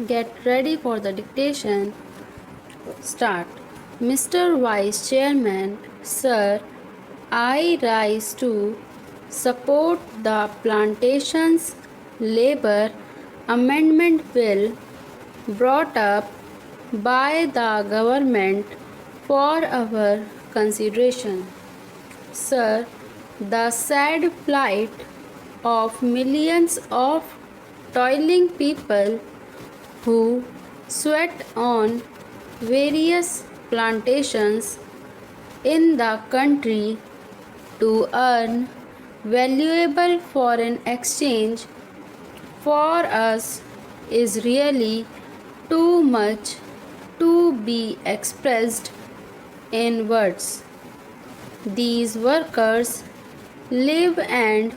Get ready for the dictation. Start. Mr. Vice Chairman, Sir, I rise to support the Plantations Labor Amendment Bill brought up by the government for our consideration. Sir, the sad plight of millions of toiling people who sweat on various plantations in the country to earn valuable foreign exchange for us is really too much to be expressed in words. These workers live and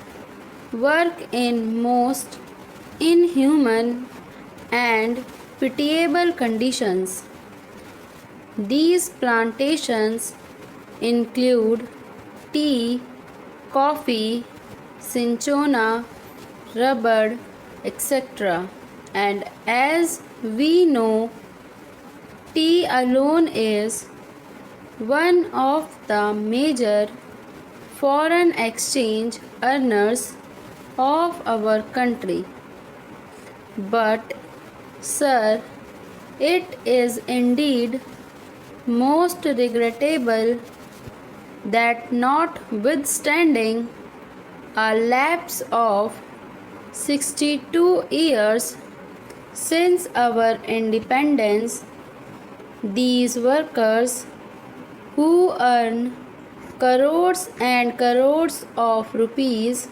work in most inhuman and pitiable conditions. These plantations include tea, coffee, cinchona, rubber, etc. And as we know, tea alone is one of the major foreign exchange earners of our country. But, sir, it is indeed most regrettable that notwithstanding a lapse of 62 years since our independence, these workers who earn crores and crores of rupees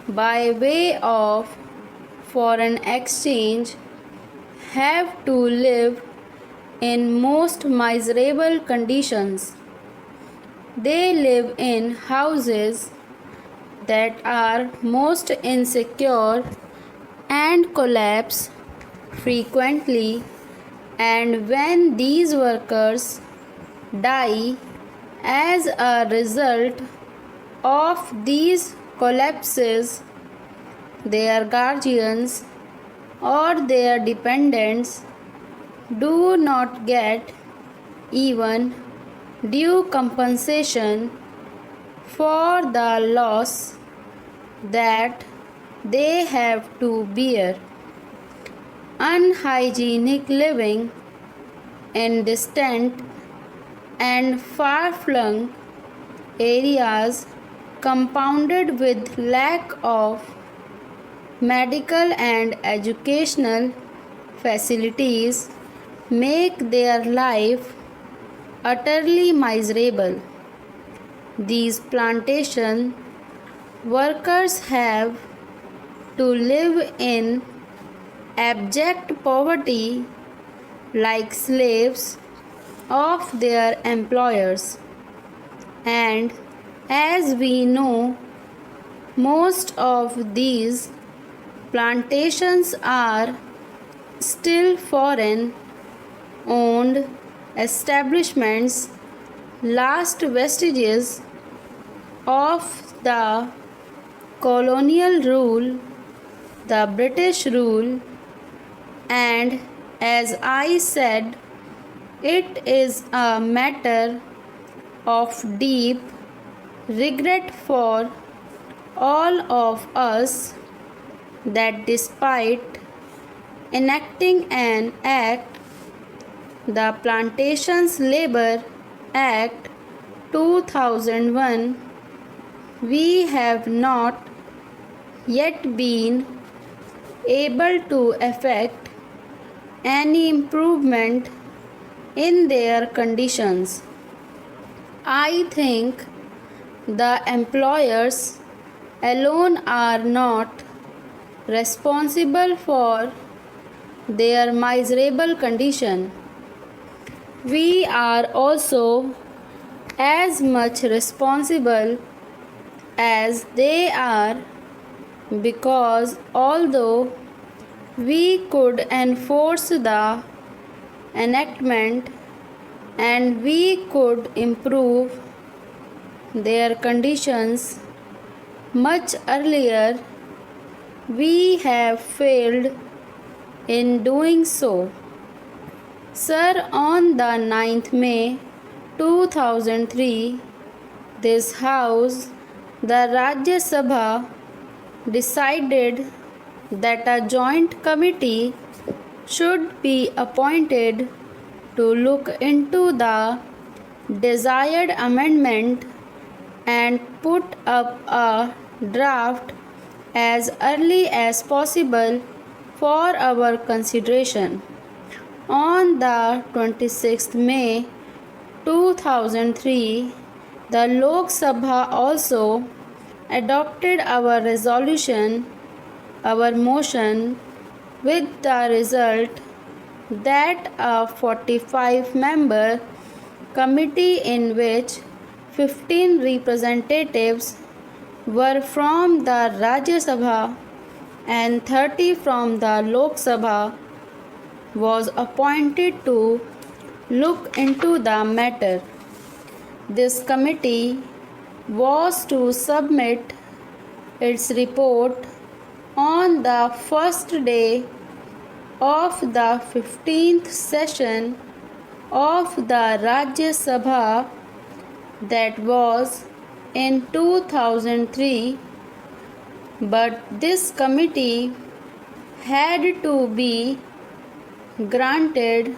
by way of foreign exchange have to live in most miserable conditions. They live in houses that are most insecure and collapse frequently, and when these workers die as a result of these collapses, their guardians or their dependents do not get even due compensation for the loss that they have to bear. Unhygienic living in distant and far-flung areas, compounded with lack of medical and educational facilities, make their life utterly miserable. These plantation workers have to live in abject poverty like slaves of their employers. And as we know, most of these plantations are still foreign owned establishments, last vestiges of the colonial rule, the British rule, and as I said, it is a matter of deep regret for all of us that despite enacting an act, the Plantations Labor Act 2001, we have not yet been able to effect any improvement in their conditions. I think the employers alone are not responsible for their miserable condition. We are also as much responsible as they are, because although we could enforce the enactment and we could improve their conditions much earlier, we have failed in doing so. Sir, on the 9th May 2003, this House, the Rajya Sabha, decided that a joint committee should be appointed to look into the desired amendment and put up a draft as early as possible for our consideration. On the 26th May 2003, the Lok Sabha also adopted our resolution, our motion, with the result that a 45-member committee in which 15 representatives were from the Rajya Sabha and 30 from the Lok Sabha was appointed to look into the matter. This committee was to submit its report on the first day of the 15th session of the Rajya Sabha, that was in 2003, but this committee had to be granted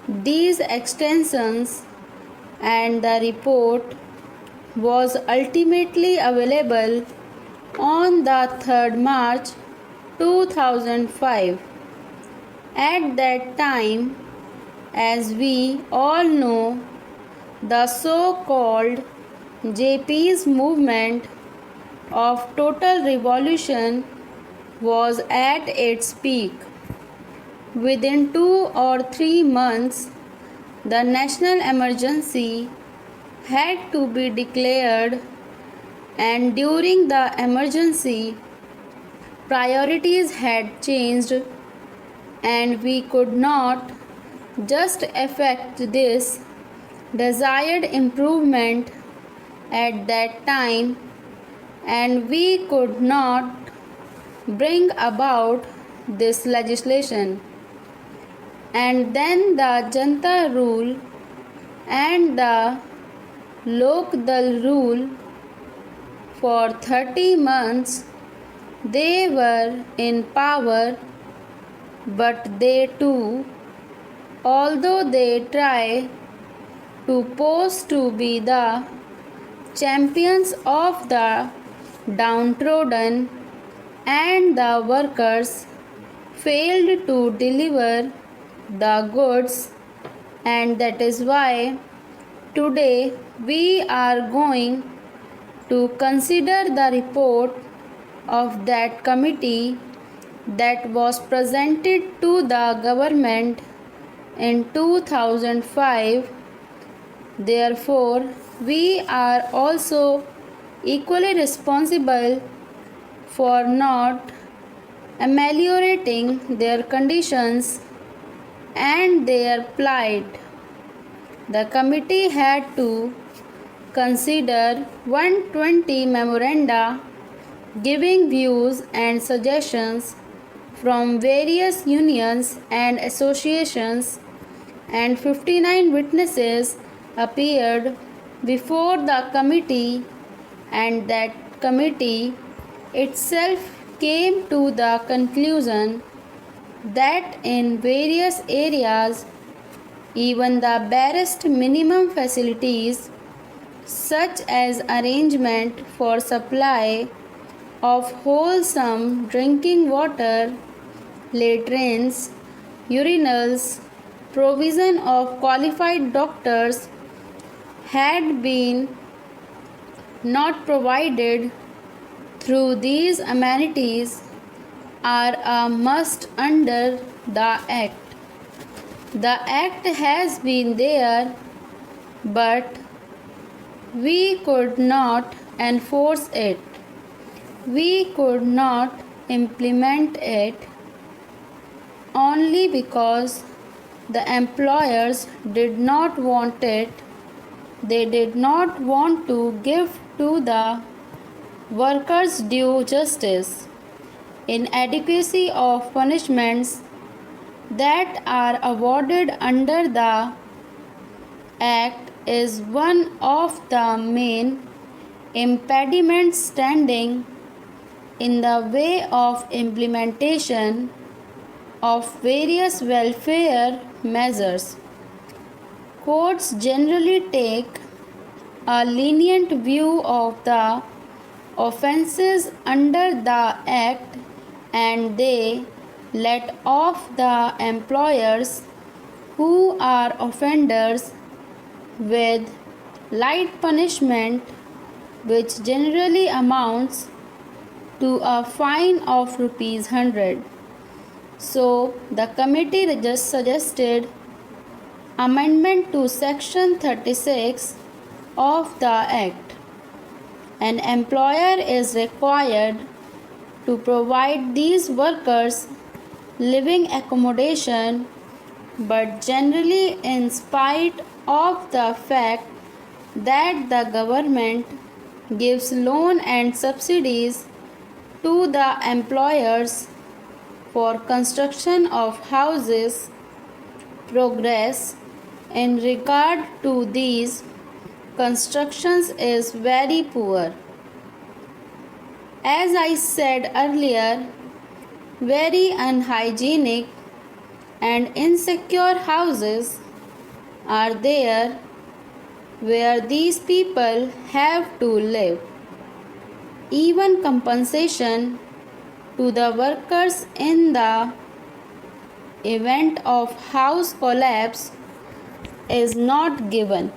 these extensions and the report was ultimately available on the 3rd March 2005. At that time, as we all know, the so-called JP's movement of total revolution was at its peak. Within 2 or 3 months, the national emergency had to be declared, and during the emergency, priorities had changed, and we could not just effect this desired improvement at that time, and we could not bring about this legislation. And then the Janta rule and the Lok Dal rule for 30 months, they were in power, but they too, although they try to pose to be the champions of the downtrodden and the workers, failed to deliver the goods, and that is why today we are going to consider the report of that committee that was presented to the government in 2005. Therefore, we are also equally responsible for not ameliorating their conditions and their plight. The committee had to consider 120 memoranda giving views and suggestions from various unions and associations, and 59 witnesses appeared before the committee, and that committee itself came to the conclusion that in various areas, even the barest minimum facilities, such as arrangement for supply of wholesome drinking water, latrines, urinals, provision of qualified doctors, had been not provided through these amenities, are a must under the Act. The Act has been there, but we could not enforce it. We could not implement it only because the employers did not want it. They did not want to give to the workers due justice. Inadequacy of punishments that are awarded under the Act is one of the main impediments standing in the way of implementation of various welfare measures. Courts generally take a lenient view of the offences under the Act and they let off the employers who are offenders with light punishment, which generally amounts to a fine of ₹100. So, the committee just suggested amendment to section 36 of the Act. An employer is required to provide these workers living accommodation, but generally in spite of the fact that the government gives loan and subsidies to the employers for construction of houses, progress in regard to these constructions is very poor. As I said earlier, very unhygienic and insecure houses are there where these people have to live. Even compensation to the workers in the event of house collapse is not given.